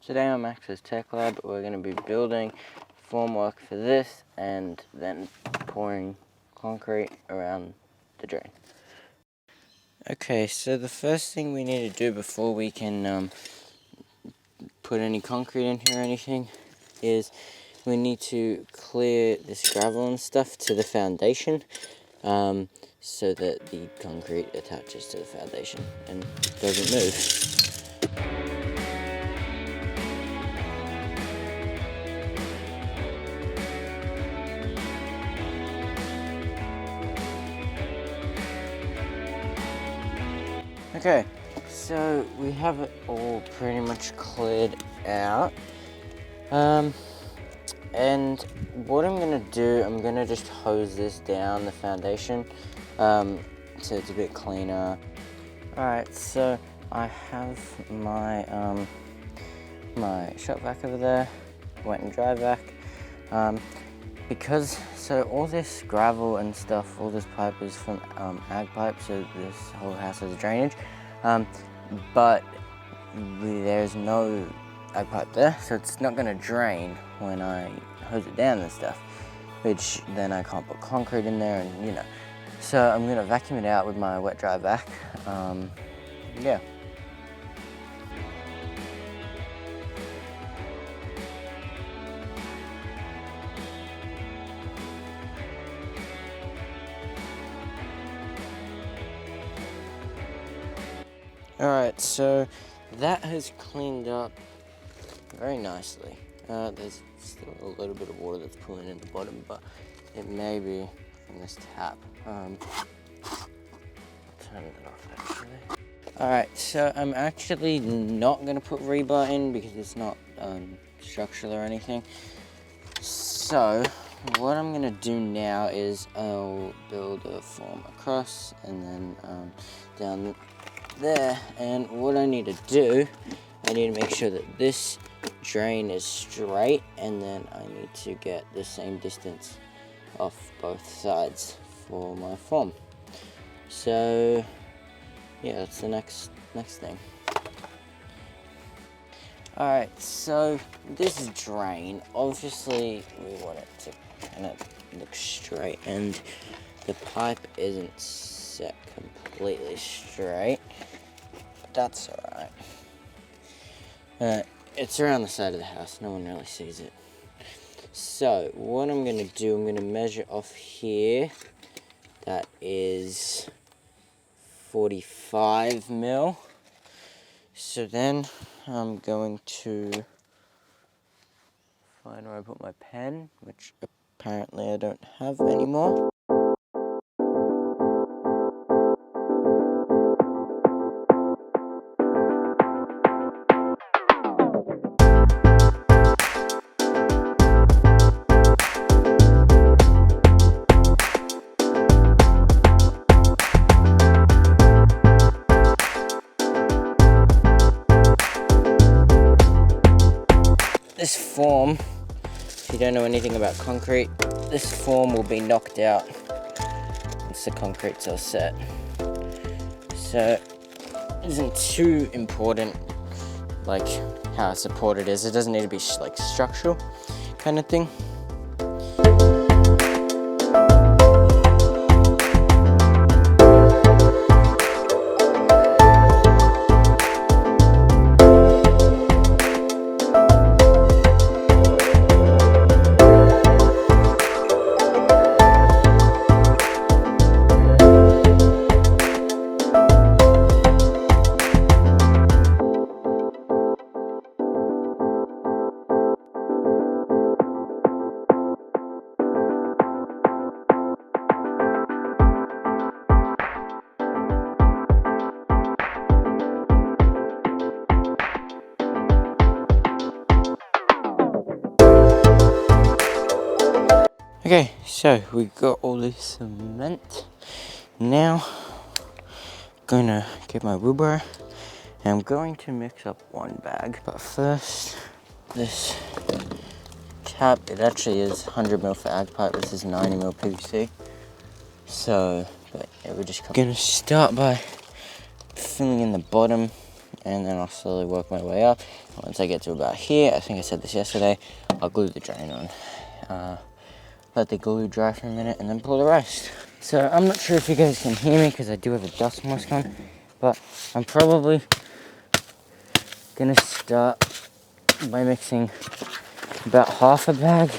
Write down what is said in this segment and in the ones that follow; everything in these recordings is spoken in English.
Today on Max's Tech Lab, we're going to be building formwork for this and then pouring concrete around the drain. Okay, so the first thing we need to do before we can put any concrete in here or anything is we need to clear this gravel and stuff to the foundation so that the concrete attaches to the foundation and doesn't move. Okay, so we have it all pretty much cleared out. And what I'm gonna do, I'm gonna just hose this down the foundation so it's a bit cleaner. Alright, so I have my my shop vac over there, wet and dry vac. So all this gravel and stuff, all this pipe is from ag pipe, so this whole house has drainage. But there's no ag pipe there, so it's not gonna drain when I hose it down and stuff, which then I can't put concrete in there and you know. So I'm gonna vacuum it out with my wet dry vac. Yeah. Alright, so that has cleaned up very nicely. There's still a little bit of water that's pooling in the bottom, but it may be from this tap. I'll turn it off actually. Alright, so I'm actually not going to put rebar in because it's not structural or anything. So what I'm going to do now is I'll build a form across and then down there, and what I need to do, I need to make sure that this drain is straight, and then I need to get the same distance off both sides for my form. So yeah, that's the next thing. Alright, so this drain, obviously we want it to kind of look straight, and the pipe isn't set completely straight. That's alright. It's around the side of the house, no one really sees it. So what I'm going to do, I'm going to measure off here. That is 45 mil. So then I'm going to find where I put my pen, which apparently I don't have anymore. This form, if you don't know anything about concrete, this form will be knocked out once the concrete's all set. So it isn't too important like how supported it is. It doesn't need to be like structural kind of thing. Okay, so we got all this cement. Now, I'm gonna get my wheelbarrow and I'm going to mix up one bag. But first, this cap, it actually is 100 mil for ag pipe. This is 90 mil PVC. So, but yeah, we're just gonna start by filling in the bottom and then I'll slowly work my way up. Once I get to about here, I think I said this yesterday, I'll glue the drain on. Let the glue dry for a minute and then pull the rest. So I'm not sure if you guys can hear me because I do have a dust mask on, but I'm probably gonna start by mixing about half a bag.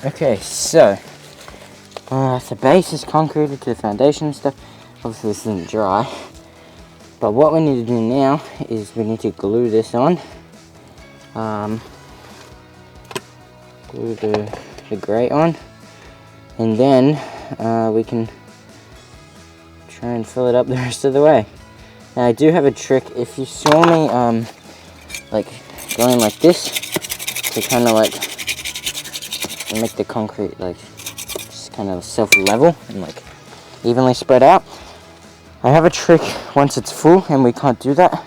Okay, so the base is concreted to the foundation and stuff. Obviously this isn't dry, but what we need to do now is we need to glue this on. Glue the grate on, and then we can try and fill it up the rest of the way. Now I do have a trick. If you saw me like going like this to kind of like make the concrete like just kind of self-level and like evenly spread out, I have a trick once it's full and we can't do that.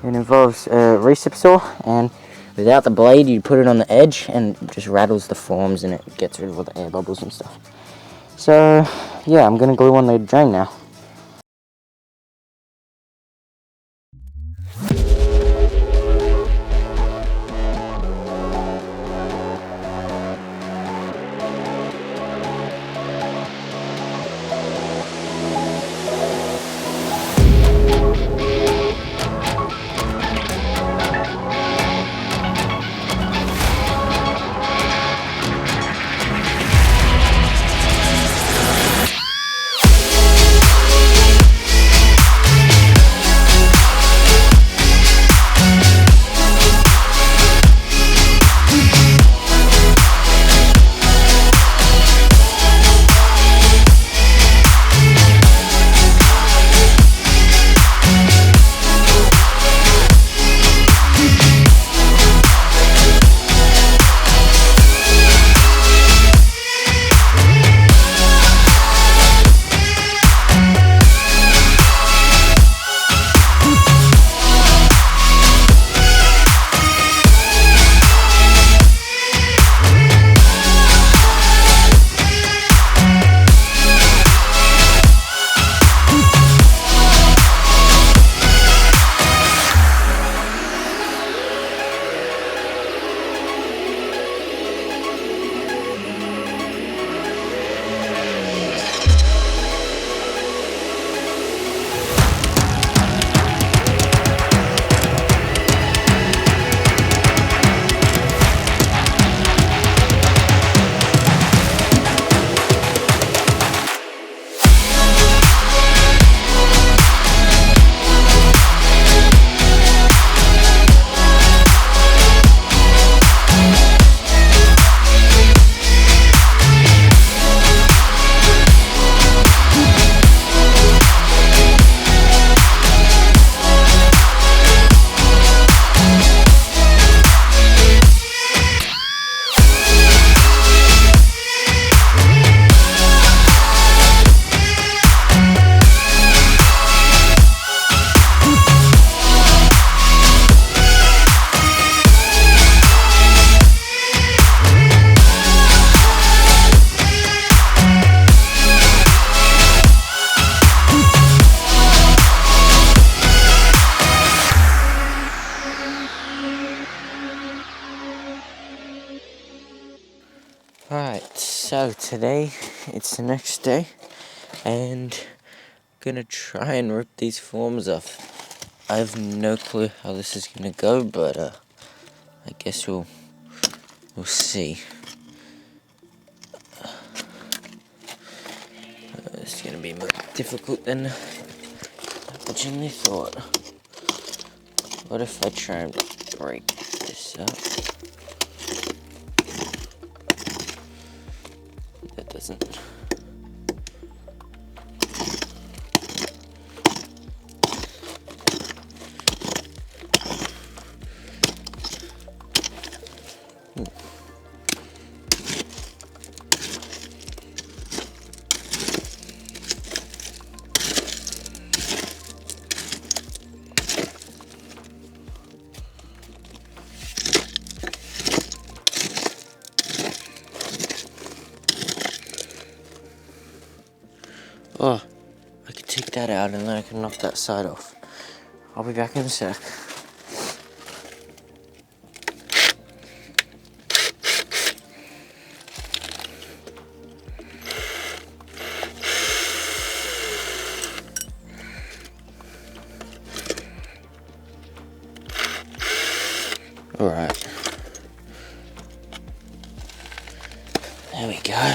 It involves a recip saw, and without the blade you put it on the edge and it just rattles the forms and it gets rid of all the air bubbles and stuff. So yeah, I'm gonna glue on the drain now. Alright, so today it's the next day and I'm gonna try and rip these forms off. I have no clue how this is gonna go, but I guess we'll see. It's gonna be more difficult than I originally thought. What if I try and break this up? That doesn't. Oh, I could take that out and then I can knock that side off. I'll be back in a sec. Alright. There we go.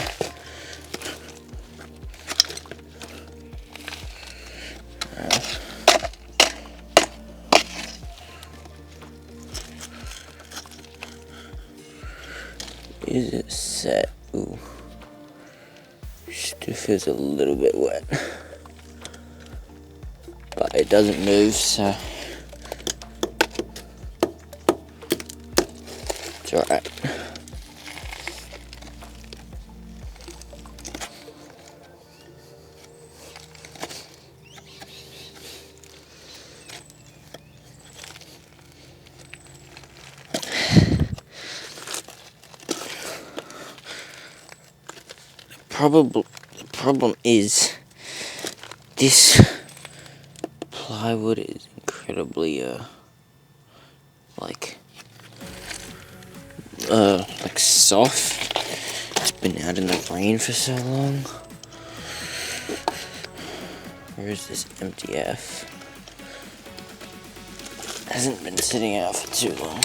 Is it set? Ooh. Still feels a little bit wet. But it doesn't move, so it's alright. The problem is this plywood is incredibly like soft. It's been out in the rain for so long. Where is this MDF? Hasn't been sitting out for too long.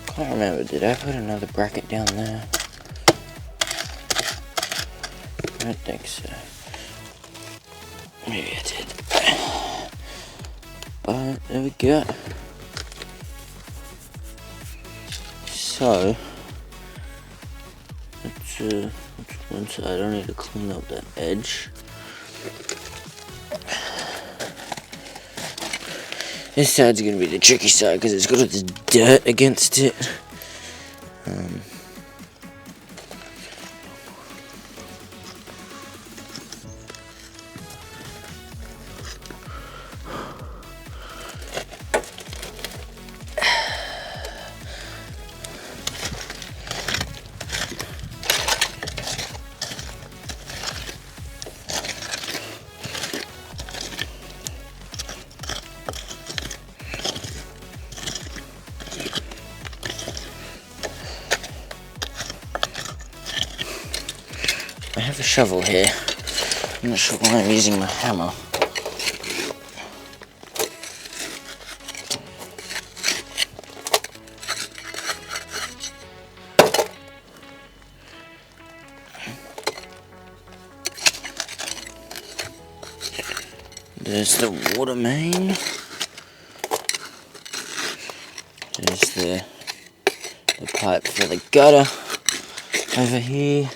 I can't remember, did I put another bracket down there? I don't think so. Maybe I did. But there we go. So, that's one side. I need to clean up that edge. This side's gonna be the tricky side because it's got all this dirt against it. I have a shovel here. I'm not sure why I'm using my hammer. There's the water main. There's the pipe for the gutter over here.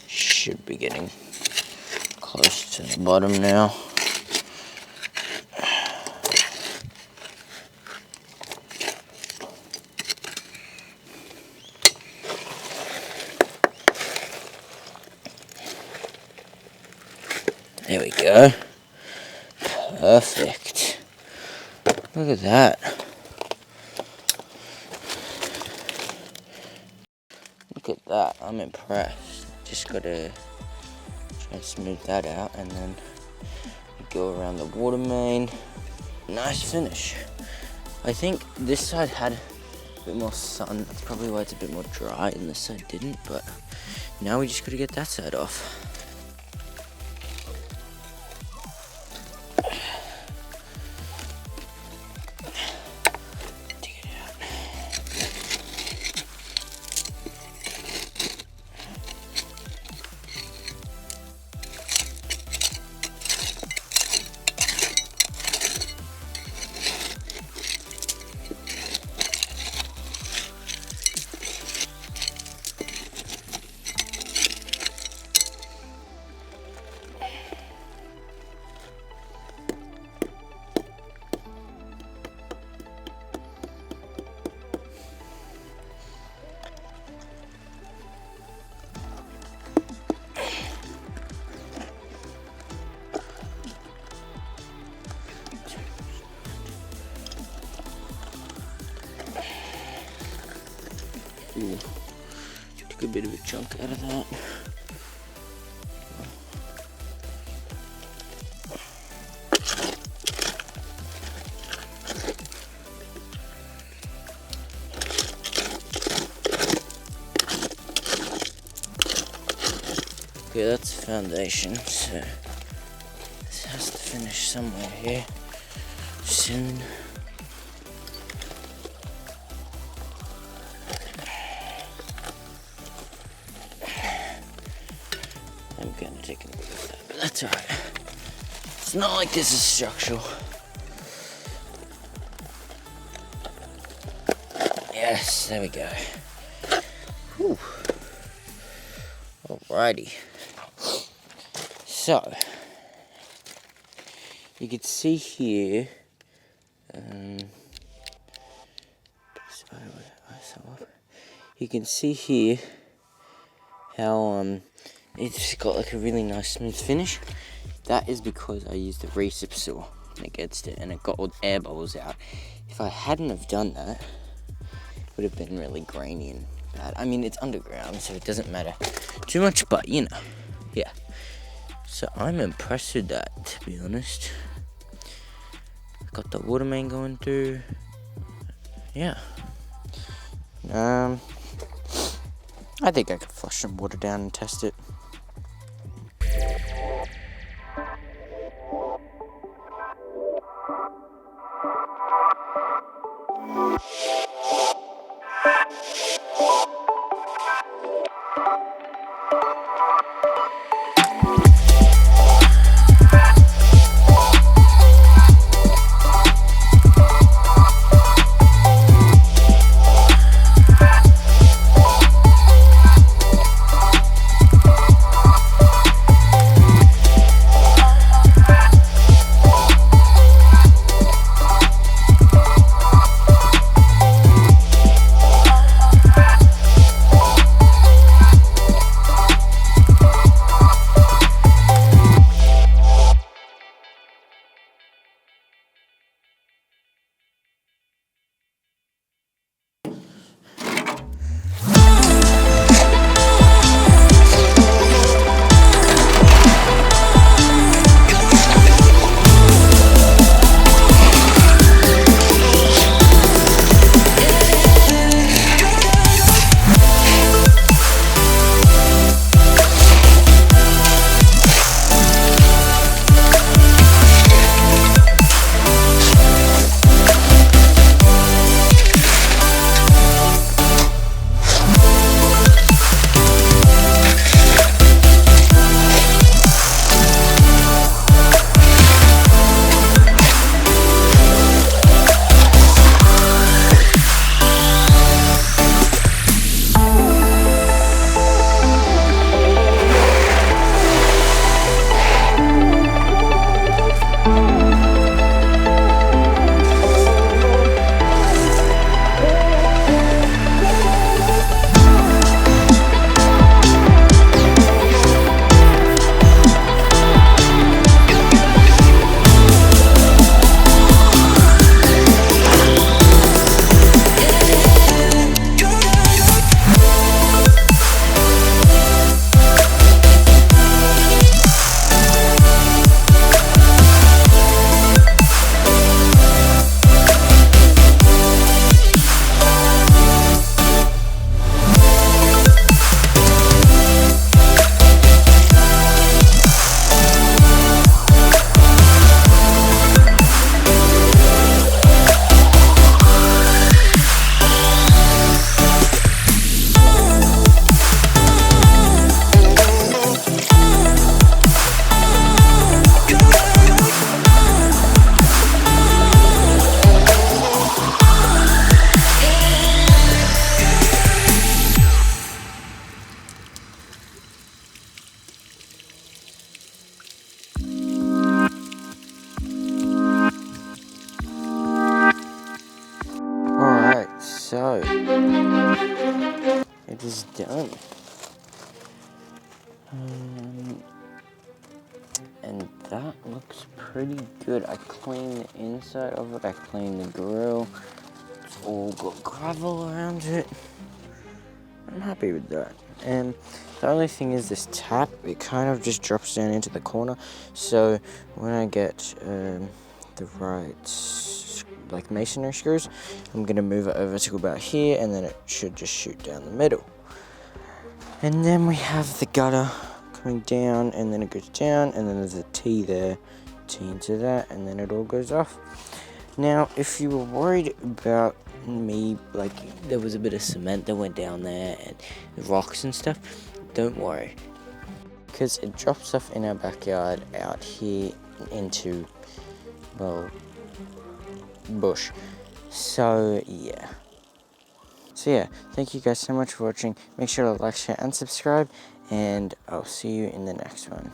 Should be getting close to the bottom now. There we go. Perfect. Look at that. Look at that. I'm impressed. Just gotta try and smooth that out, and then go around the water main. Nice finish. I think this side had a bit more sun. That's probably why it's a bit more dry, and this side didn't. But now we just gotta get that side off. Ooh, took a bit of a chunk out of that. Okay, that's the foundation, so this has to finish somewhere here. soon. I'm gonna take a look at that, but that's alright. It's not like this is structural. Yes, there we go. Whew. Alrighty. So, you can see here, you can see here how it's got like a really nice smooth finish. That is because I used a recip saw against it and it got all the air bubbles out. If I hadn't have done that, it would have been really grainy and bad. I mean, it's underground, so it doesn't matter too much, but you know, yeah. So I'm impressed with that, to be honest. Got the water main going through. Yeah. I think I could flush some water down and test it. So, it is done. And that looks pretty good. I cleaned the inside of it, I cleaned the grill. It's all got gravel around it. I'm happy with that. And the only thing is this tap, it kind of just drops down into the corner. So when I get the right like masonry screws, I'm gonna move it over to about here, and then it should just shoot down the middle. And then we have the gutter coming down, and then it goes down, and then there's a T there, T into that, and then it all goes off. Now, if you were worried about me, like there was a bit of cement that went down there and rocks and stuff, don't worry. Because it drops off in our backyard out here into, well, bush. So, yeah. So, yeah, thank you guys so much for watching. Make sure to like, share, and subscribe. And I'll see you in the next one.